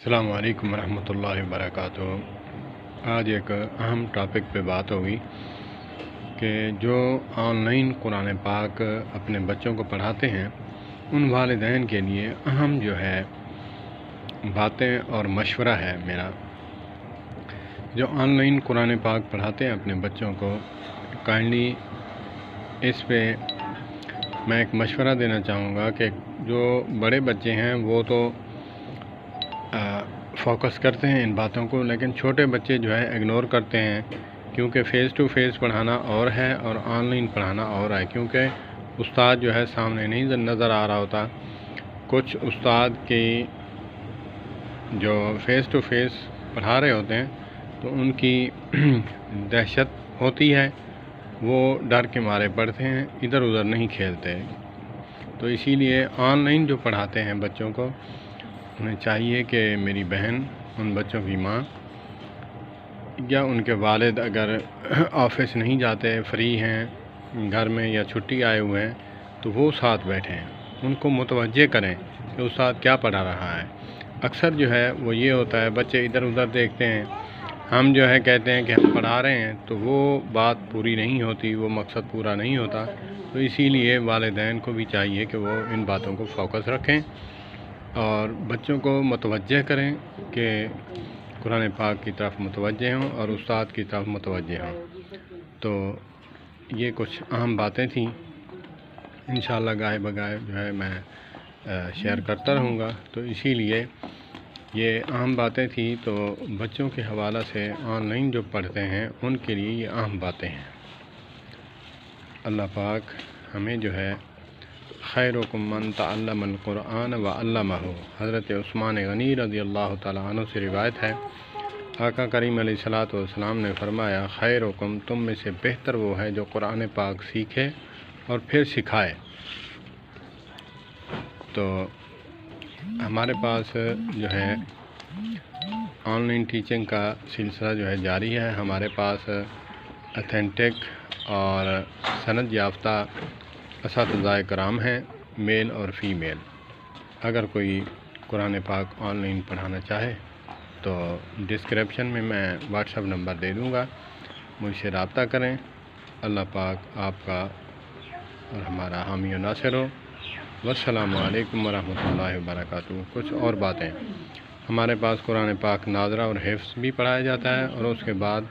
السلام علیکم ورحمۃ اللہ وبرکاتہ۔ آج ایک اہم ٹاپک پہ بات ہوگی کہ جو آن لائن قرآن پاک اپنے بچوں کو پڑھاتے ہیں ان والدین کے لیے اہم جو ہے باتیں اور مشورہ ہے میرا۔ جو آن لائن قرآن پاک پڑھاتے ہیں اپنے بچوں کو، کائنڈلی اس پہ میں ایک مشورہ دینا چاہوں گا کہ جو بڑے بچے ہیں وہ تو فوکس کرتے ہیں ان باتوں کو، لیکن چھوٹے بچے جو ہے اگنور کرتے ہیں، کیونکہ فیس ٹو فیس پڑھانا اور ہے اور آن لائن پڑھانا اور ہے، کیونکہ استاد جو ہے سامنے نہیں نظر آ رہا ہوتا۔ کچھ استاد کی جو فیس ٹو فیس پڑھا رہے ہوتے ہیں تو ان کی دہشت ہوتی ہے، وہ ڈر کے مارے پڑھتے ہیں، ادھر ادھر نہیں کھیلتے۔ تو اسی لیے آن لائن جو پڑھاتے ہیں بچوں کو، انہیں چاہیے کہ میری بہن ان بچوں کی ماں یا ان کے والد اگر آفس نہیں جاتے، فری ہیں گھر میں یا چھٹی آئے ہوئے ہیں، تو وہ ساتھ بیٹھیں، ان کو متوجہ کریں کہ استاد کیا پڑھا رہا ہے۔ اکثر جو ہے وہ یہ ہوتا ہے بچے ادھر ادھر دیکھتے ہیں، ہم جو ہے کہتے ہیں کہ ہم پڑھا رہے ہیں تو وہ بات پوری نہیں ہوتی، وہ مقصد پورا نہیں ہوتا۔ تو اسی لیے والدین کو بھی چاہیے کہ وہ ان باتوں کو فوکس رکھیں اور بچوں کو متوجہ کریں کہ قرآن پاک کی طرف متوجہ ہوں اور استاد کی طرف متوجہ ہوں۔ تو یہ کچھ اہم باتیں تھیں، انشاءاللہ گاہے بگاہے جو ہے میں شیئر کرتا رہوں گا۔ تو اسی لیے یہ اہم باتیں تھیں، تو بچوں کے حوالہ سے آن لائن جو پڑھتے ہیں ان کے لیے یہ اہم باتیں ہیں۔ اللہ پاک ہمیں جو ہے خیرکم من تعلم القرآن وعلمہ، حضرت عثمان غنی رضی اللہ تعالیٰ عنہ سے روایت ہے، آقا کریم علیہ الصلوۃ والسلام نے فرمایا، خیرکم، تم میں سے بہتر وہ ہے جو قرآن پاک سیکھے اور پھر سکھائے۔ تو ہمارے پاس جو ہے آن لائن ٹیچنگ کا سلسلہ جو ہے جاری ہے۔ ہمارے پاس اتھینٹک اور سند یافتہ اساتذہ کرام ہیں، میل اور فیمیل۔ اگر کوئی قرآن پاک آن لائن پڑھانا چاہے تو ڈسکرپشن میں واٹس ایپ نمبر دے دوں گا، مجھ سے رابطہ کریں۔ اللہ پاک آپ کا اور ہمارا حامی و ناصر ہو۔ والسلام علیکم ورحمۃ اللہ وبرکاتہ۔ کچھ اور باتیں، ہمارے پاس قرآن پاک ناظرہ اور حفظ بھی پڑھایا جاتا ہے، اور اس کے بعد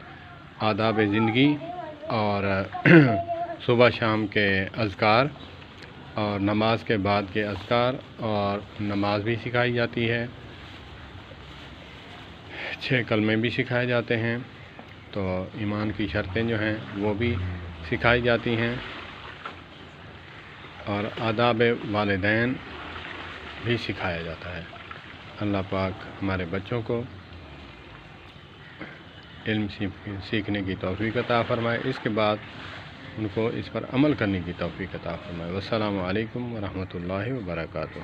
آداب زندگی اور صبح شام کے اذکار اور نماز کے بعد کے اذکار اور نماز بھی سکھائی جاتی ہے، 6 کلمے بھی سکھائے جاتے ہیں، تو ایمان کی شرطیں جو ہیں وہ بھی سکھائی جاتی ہیں، اور آداب والدین بھی سکھایا جاتا ہے۔ اللہ پاک ہمارے بچوں کو علم سیکھنے کی توفیق عطا فرمائے، اس کے بعد ان کو اس پر عمل کرنے کی توفیق عطا فرمائے۔ والسلام علیکم ورحمۃ اللہ وبرکاتہ۔